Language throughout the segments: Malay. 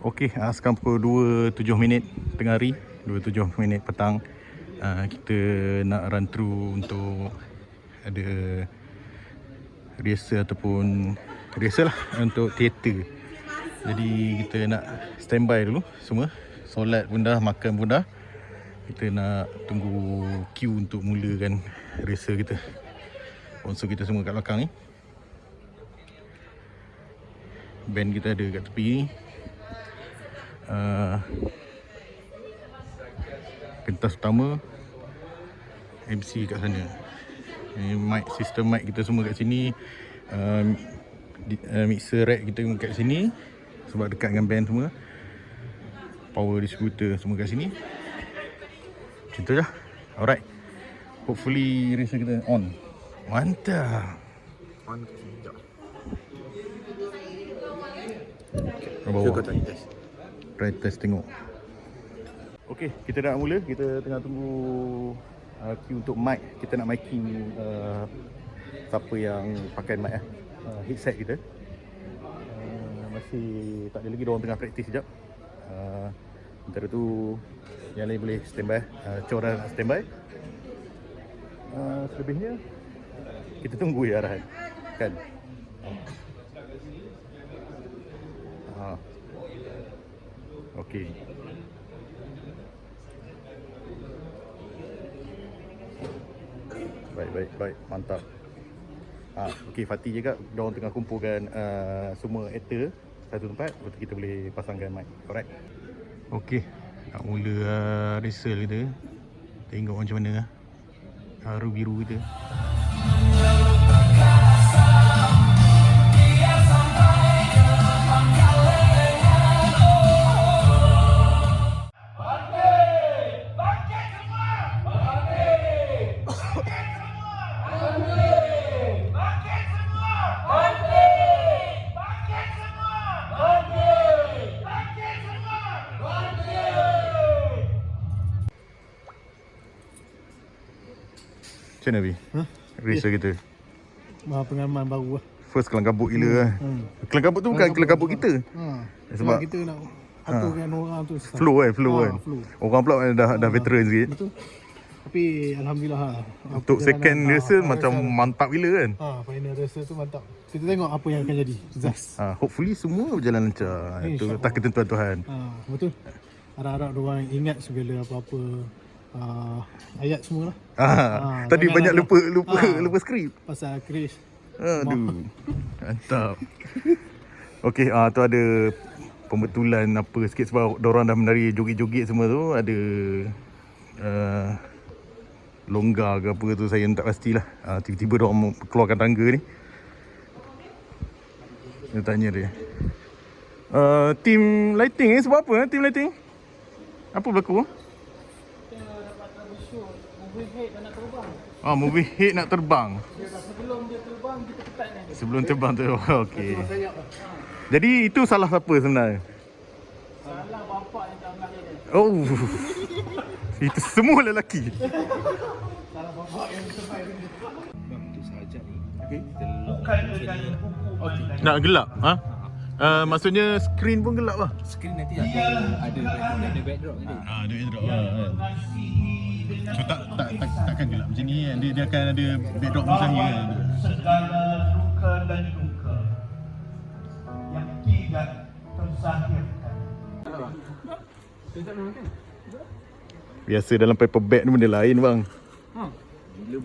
Okey, sekarang pukul 2.07 tengah hari, 2.07 petang. Kita nak run through untuk ada rehearsal ataupun rehearsal lah untuk teater. Jadi kita nak standby dulu semua. Solat pun dah, makan pun dah. Kita nak tunggu queue untuk mulakan rehearsal kita. Sponsor kita semua kat belakang ni. Band kita ada kat tepi ni. Pentas utama, MC kat sana. Mic, sistem mic kita semua kat sini. Mixer rack kita kat sini sebab dekat dengan band semua. Power distributor semua kat sini. Macam tu je. Alright. Hopefully rehearsal kita on. Mantap. On sekejap. Bawah. Try test tengok. Okey, kita dah mula. Kita tengah tunggu queue untuk mic. Kita nak miking siapa yang pakai mic headset kita. Masih tak ada lagi, diorang tengah praktis sekejap. Antara tu yang lain boleh standby. Corang nak standby. Selebihnya kita tunggu ya arahan. Kan? Okey. Baik, mantap. Okey, Fatih juga diorang tengah kumpulkan semua aktor satu tempat, lepas tu kita boleh pasangkan mic. Alright. Okey, nak mula rehearsal kita. Tengok macam mana haru biru kita. Macam mana Bi? Rehearsal kita. Pengalaman baru lah. First kelang kabut gila lah. Kelang kabut tu bukan kelang kabut kita. Sebab kita nak aturkan orang tu susah. Flow kan. Flow. Orang pula dah veteran sikit. Betul. Tapi Alhamdulillah Untuk second rehearsal macam mantap gila kan. Final rehearsal tu mantap. Kita tengok apa yang akan jadi. Hopefully semua berjalan lancar. Itu atas ketentuan Tuhan. Betul. Harap-harap diorang ingat segala apa-apa ayat semua lah. Tadi banyak lupa skrip. Pasal Chris. Aduh. Mantap. Okey, tu ada pembetulan apa sikit sebab diorang dah menari joget-joget semua tu. Ada longgar ke apa tu, saya tak pastilah. Tiba-tiba diorang keluarkan tangga ni. Saya tanya dia. Team lighting sebab apa? Team lighting? Apa berlaku? Movie head nak terbang. Sebelum dia terbang, kita ketat ni. Sebelum terbang tu. Okey. Jadi itu salah siapa sebenarnya? Salah bapak yang tak angkat dia. Oh. Itu semua lelaki. Salah bapak yang terbang dia. Itu sahaja ni. Okey. Bukan dengan buku. Nak gelap? Maksudnya screen pun gelap lah. Skrin nanti ada backdrop nanti. Ada backdrop lah kan. So takkan gelap macam ni kan. Dia akan ada backdrop cahaya. Segala luka dan duka yang tidak terzahirkan. Biasa dalam paper bag tu benda lain bang.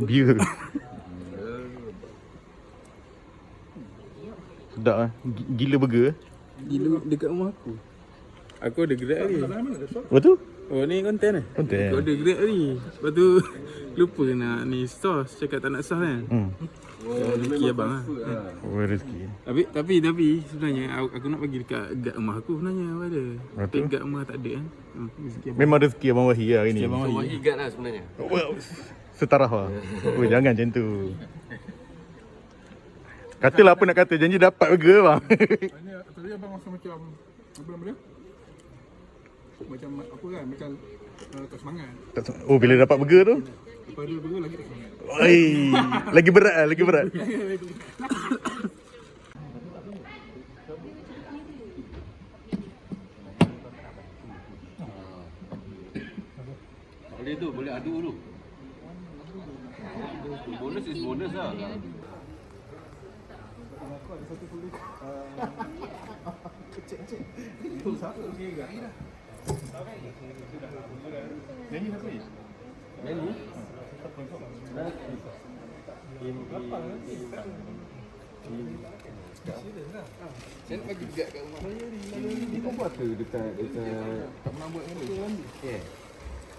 Beer. Sedap lah. Gila burger. Gila dekat rumah aku. Aku ada gerak ni. Apa tu? Oh ni konten eh? Konten. Aku ada gerak ni. Lepas tu lupa nak ni sauce. Cakap tak nak sauce kan? Rezeki abang lah. Oh rezeki. Tapi sebenarnya aku nak bagi dekat rumah aku sebenarnya ada. Tapi dekat rumah tak ada kan. Rezeki abang. Memang rezeki Abang Wahid lah hari ni. Abang Wahid. Igat lah sebenarnya. Setaraf lah. Oh jangan macam tu. Katalah apa nak kata. Janji dapat burger bang. Tadi abang rasa macam apa nama dia? Macam apa kan? Macam tak semangat. Oh bila dapat burger tu? Daripada burger lagi tak semangat. Oi, lagi berat lah, lagi berat. Boleh tu, boleh adu tu. Bonus is bonus lah. Nyanyi siapa ni? Nyanyi? Saya nak bagi dekat kat rumah. Ni kau buat ke dekat tak pernah buat ni? Yeah.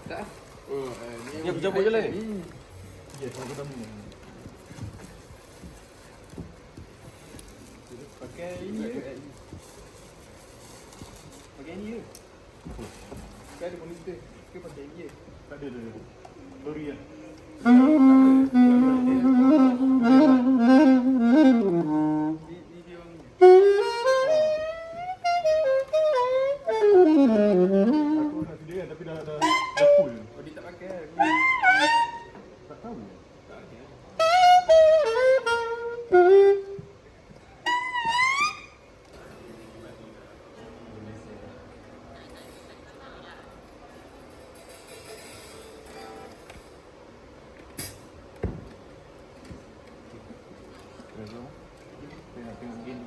Tak? Oh, ni aku cabut je lah ni. Yes, aku dah minum. Pakai ini je. Pakai ini je. Kan ada monitor. Ke pakai ini je. Tak ada. Lori lah. Aku nak sedia kan, tapi dah full. Oh, dia tak pakai. Tak tahu. Tengok game.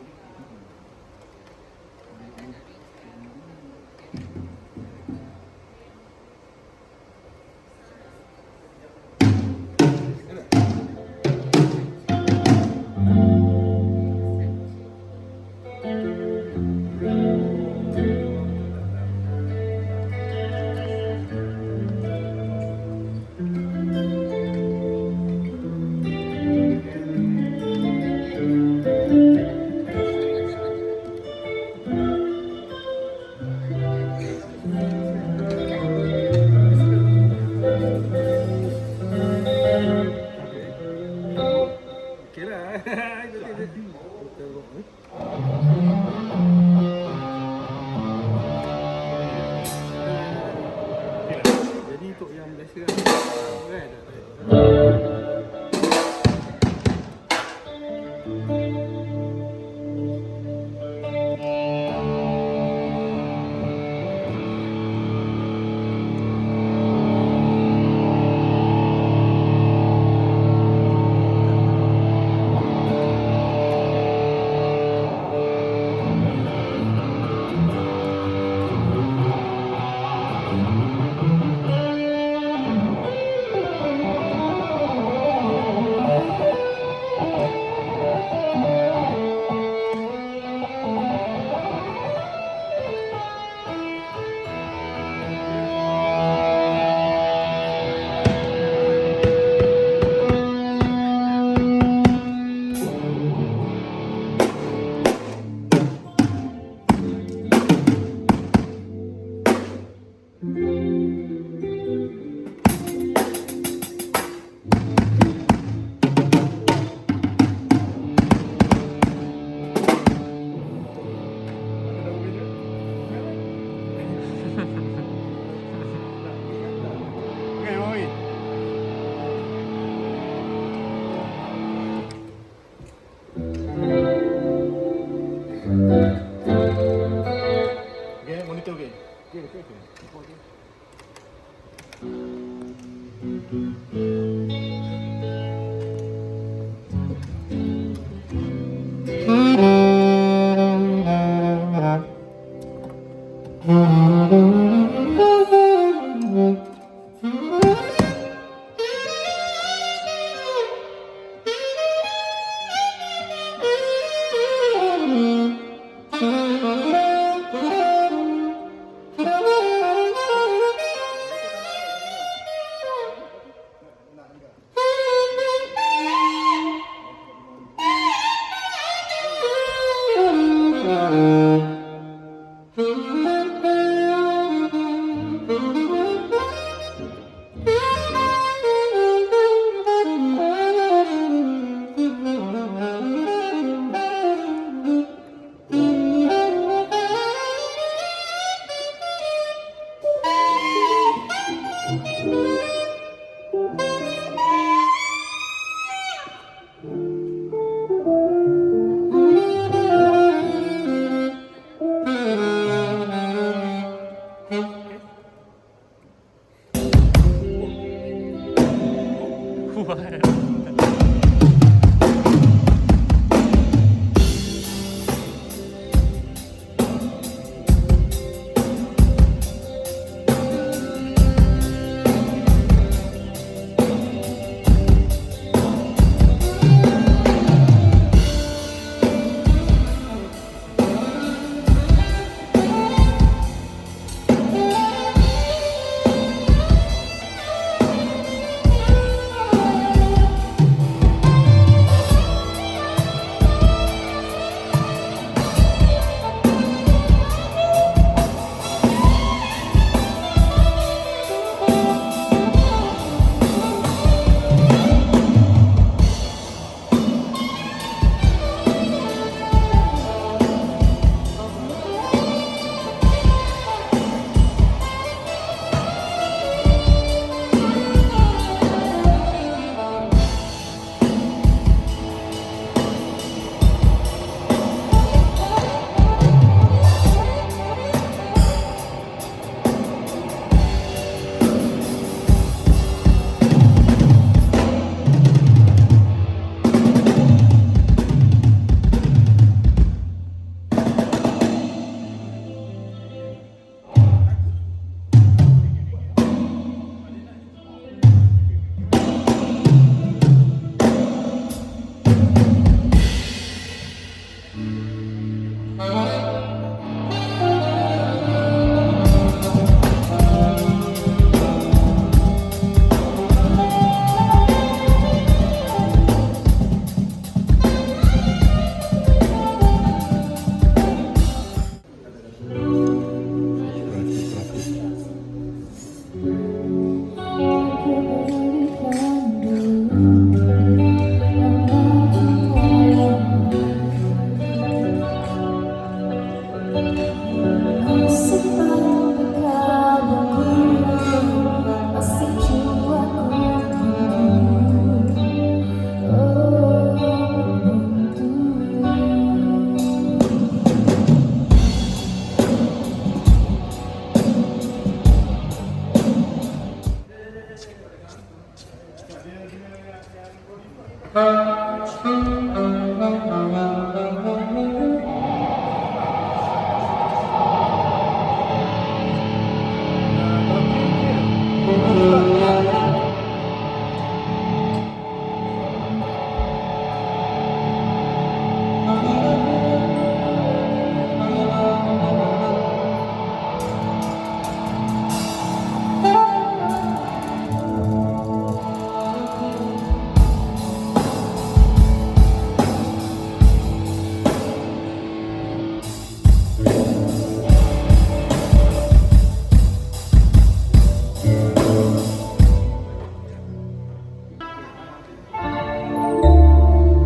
Jadi untuk yang biasa kan?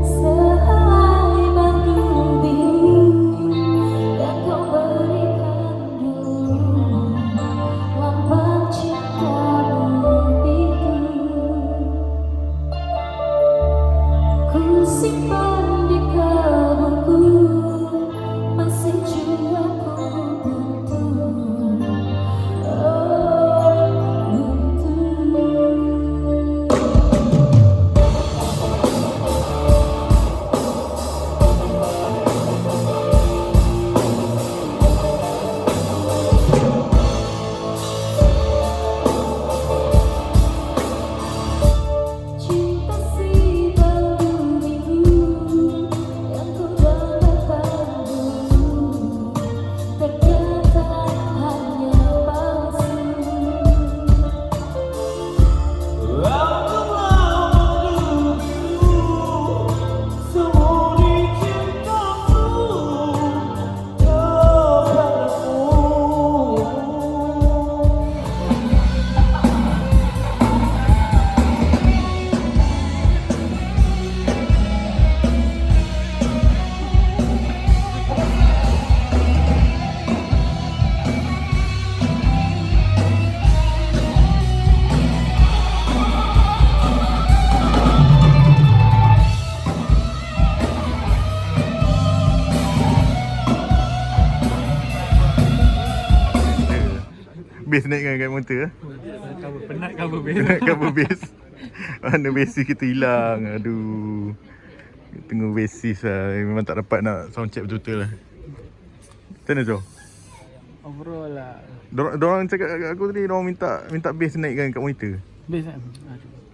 Sehelai batu biru yang kau berikan dulu, lambang cintamu itu ku simpan di kalbuku, masih juga ku bentuk. Oh, bentuk. Cinta si batu biru yang ku dapatkan dulu, ternyata hanya palsu. Aku mau menunggu semua cintamu kepadamu. Bass naikkan kat motor eh? Penat cover base. Cover bass. Mana bassist kita hilang. Aduh. Tengok bassist lah. Memang tak dapat nak sound check betul-betul lah. Macam mana Joe? Overall lah. Diorang cakap kat aku tadi, diorang minta bass naikkan kat monitor. Base kan?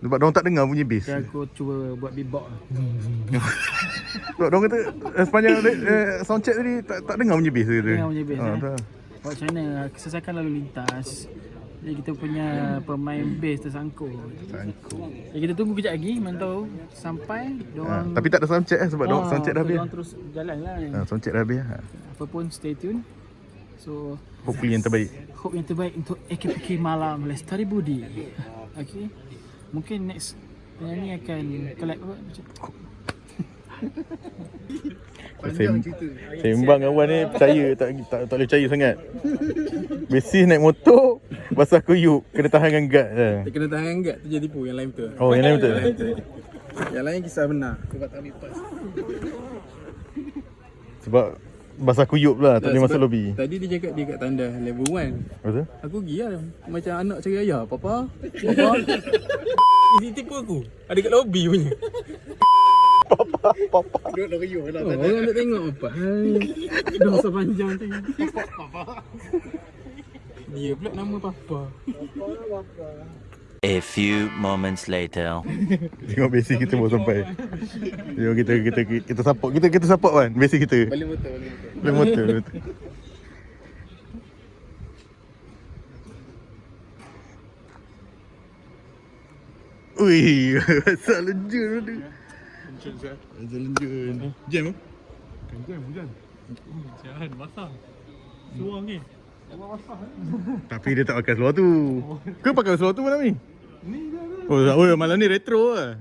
Sebab diorang tak dengar bunyi bass. Jadi aku cuba buat beatbox. Sebab diorang kata sepanjang sound check tadi tak dengar bunyi bass. Dengar bunyi bass, tak. Buat macam mana? Kesesakan lalu lintas. Jadi kita punya pemain bass tersangkut. Sangkut. Jadi kita tunggu kejap lagi, mana tahu sampai diorang Tapi tak ada sound check sebab diorang sound check dah habis. Diorang terus jalan lah. Sound check dah habis. Apa pun stay tune. So Hopefully yang terbaik. hope yang terbaik untuk AKPK Malam Lestari Budi. Okay. Mungkin next penyanyi akan collab apa macam Sembang kawan ni percaya tak boleh percaya sangat. Basis naik motor basah kuyup kena tahan dengan guard je. Dia kena tahan enggak tu jadi tipu yang lain betul. Oh yang lain betul. Yang lain kisah benar. Sebab basah kuyup lah tak boleh masuk lobby. Tadi dia cakap dia kat tanda level 1. Betul? Aku pergi lah macam anak cari ayah. Papa. Isi tipu aku. Ada kat lobby punya. Papa. duduk nak riuh lah. Orang nak tengok apa. Dah sepanjang tu. Papa. Dia pula nama Papa. A few moments later. Tengok basic kita baru sampai. Jom kita support. Kita support kan basic kita. Paling betul. Paling betul. Ui, asal lenjun tu. Asal lenjun. Jam ke? Hujan, hujan. Jangan basah. Suang ni. Tapi dia tak pakai seluar tu. Kau pakai seluar tu malam ni? Ni dah. Oh, malam ni retro lah.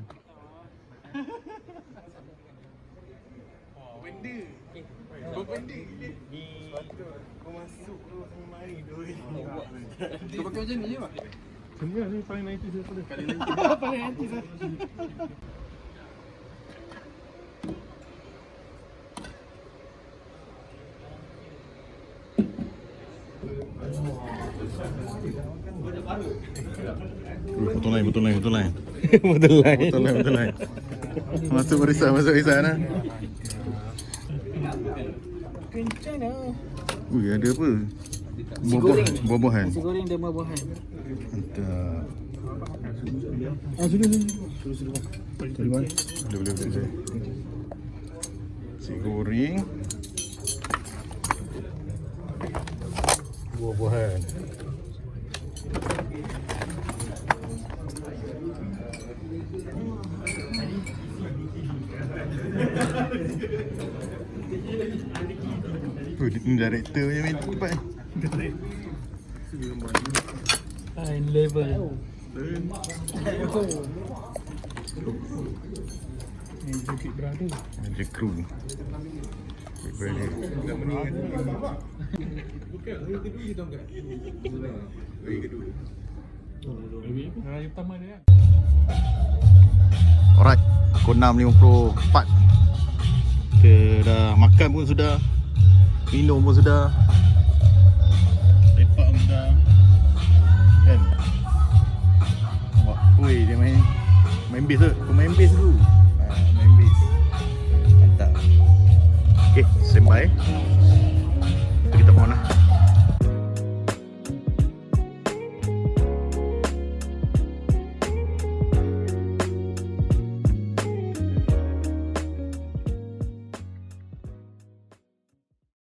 Kau pakai macam ni je pak? Semua ni paling 90s daripada. Paling anti saya. Betul lain. Betul lain. Masuk barisan lah. Kencang lah. Ui, ada apa? Buah-buahan. Nasi goreng dan buah-buahan. Mantap. Boleh. Nasi goreng. Buah-buahan. Ni director punya main tempat ni. High level. Magic Brother. Magic Crew. Big Brother. Hari pertama dia. Alright, pukul 6.54. Kita dah makan pun sudah, minum pun sudah, lepak pun sudah. Kan? Nampak? Weh, dia main bass tu. Kau main bass dulu.